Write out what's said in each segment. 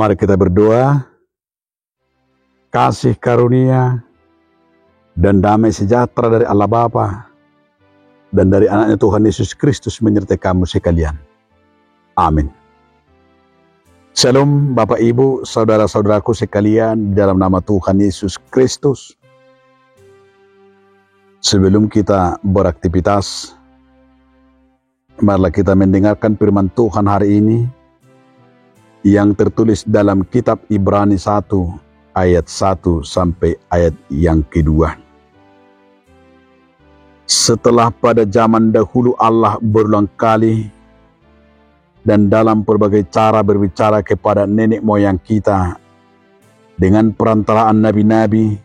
Mari kita berdoa. Kasih karunia dan damai sejahtera dari Allah Bapa dan dari anaknya Tuhan Yesus Kristus menyertai kamu sekalian. Amin. Shalom Bapak Ibu, saudara-saudaraku sekalian, dalam nama Tuhan Yesus Kristus. Sebelum kita beraktivitas, marilah kita mendengarkan firman Tuhan hari ini yang tertulis dalam kitab Ibrani 1 ayat 1 sampai ayat yang kedua. Setelah pada zaman dahulu Allah berulang kali dan dalam berbagai cara berbicara kepada nenek moyang kita dengan perantaraan nabi-nabi,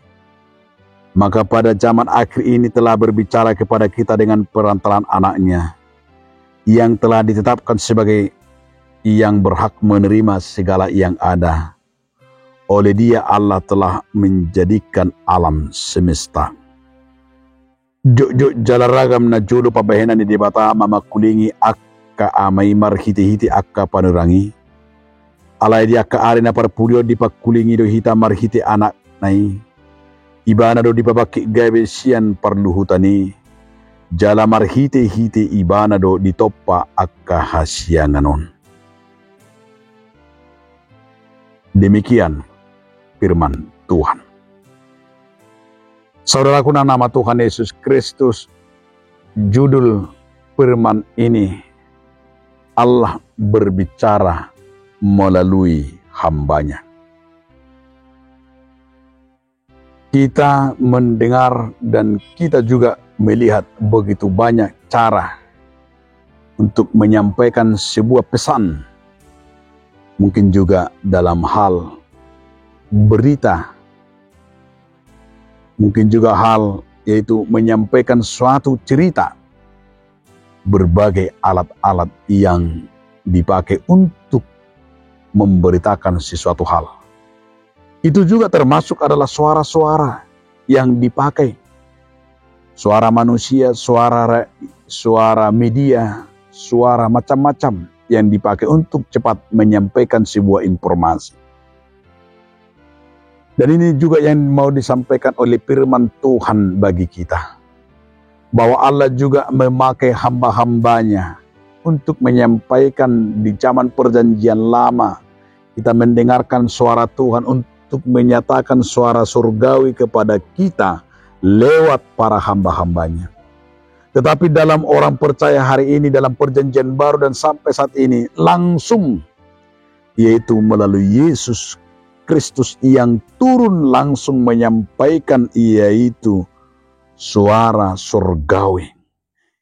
maka pada zaman akhir ini telah berbicara kepada kita dengan perantaraan anaknya yang telah ditetapkan sebagai yang berhak menerima segala yang ada. Oleh Dia Allah telah menjadikan alam semesta. Juk jalaragam na julu pabahenan di debata mama kulingi akka amai marhiti-hiti akka panurangi. Alai dia akka arena parpulio di pakulingi do hita marhiti anak nai. Ibana do di pabaki gawe sian parluhutani. Jala marhiti-hiti ibana do di toppa akka hasianganon. Demikian firman Tuhan. Saudaraku, nama Tuhan Yesus Kristus, judul firman ini, Allah berbicara melalui hambanya. Kita mendengar dan kita juga melihat begitu banyak cara untuk menyampaikan sebuah pesan. Mungkin juga dalam hal berita, mungkin juga hal yaitu menyampaikan suatu cerita. Berbagai alat-alat yang dipakai untuk memberitakan sesuatu hal. Itu juga termasuk adalah suara-suara yang dipakai. Suara manusia, suara media, suara macam-macam yang dipakai untuk cepat menyampaikan sebuah informasi. Dan ini juga yang mau disampaikan oleh firman Tuhan bagi kita. Bahwa Allah juga memakai hamba-hambanya untuk menyampaikan di zaman perjanjian lama. Kita mendengarkan suara Tuhan untuk menyatakan suara surgawi kepada kita lewat para hamba-hambanya. Tetapi dalam orang percaya hari ini, dalam perjanjian baru dan sampai saat ini, langsung, yaitu melalui Yesus Kristus yang turun langsung menyampaikan, yaitu suara surgawi.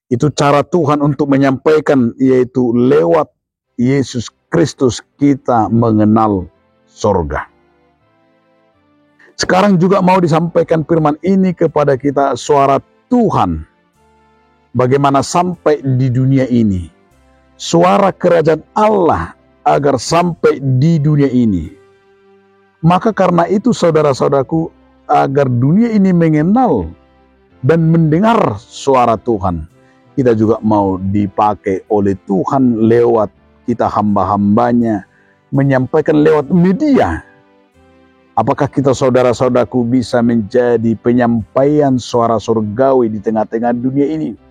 Itu cara Tuhan untuk menyampaikan, yaitu lewat Yesus Kristus kita mengenal surga. Sekarang juga mau disampaikan firman ini kepada kita, suara Tuhan. Bagaimana sampai di dunia ini. Suara kerajaan Allah agar sampai di dunia ini. Maka karena itu saudara-saudaraku, agar dunia ini mengenal dan mendengar suara Tuhan, kita juga mau dipakai oleh Tuhan lewat kita hamba-hambanya, menyampaikan lewat media. Apakah kita saudara-saudaraku bisa menjadi penyampaian suara surgawi di tengah-tengah dunia ini?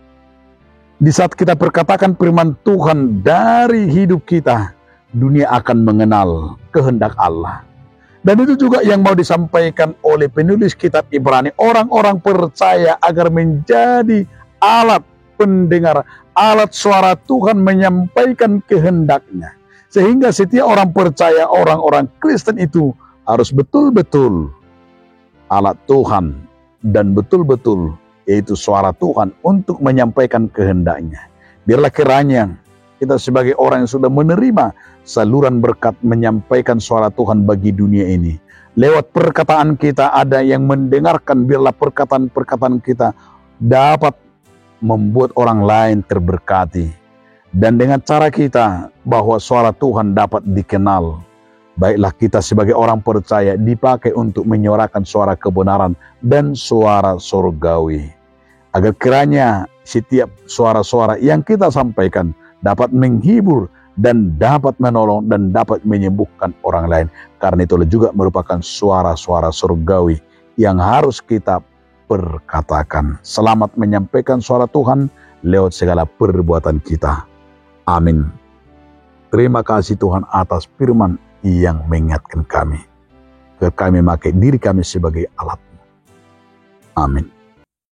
Di saat kita perkatakan firman Tuhan dari hidup kita, dunia akan mengenal kehendak Allah. Dan itu juga yang mau disampaikan oleh penulis kitab Ibrani. Orang-orang percaya agar menjadi alat pendengar, alat suara Tuhan menyampaikan kehendaknya. Sehingga setiap orang percaya, orang-orang Kristen itu harus betul-betul alat Tuhan dan betul-betul yaitu suara Tuhan untuk menyampaikan kehendaknya. Biarlah kiranya kita sebagai orang yang sudah menerima saluran berkat menyampaikan suara Tuhan bagi dunia ini. Lewat perkataan kita ada yang mendengarkan, biarlah perkataan-perkataan kita dapat membuat orang lain terberkati. Dan dengan cara kita bahwa suara Tuhan dapat dikenal. Baiklah kita sebagai orang percaya dipakai untuk menyuarakan suara kebenaran dan suara surgawi. Agar kiranya setiap suara-suara yang kita sampaikan dapat menghibur dan dapat menolong dan dapat menyembuhkan orang lain. Karena itu juga merupakan suara-suara surgawi yang harus kita perkatakan. Selamat menyampaikan suara Tuhan lewat segala perbuatan kita. Amin. Terima kasih Tuhan atas firman yang mengingatkan kami. Kami memakai diri kami sebagai alat. Amin.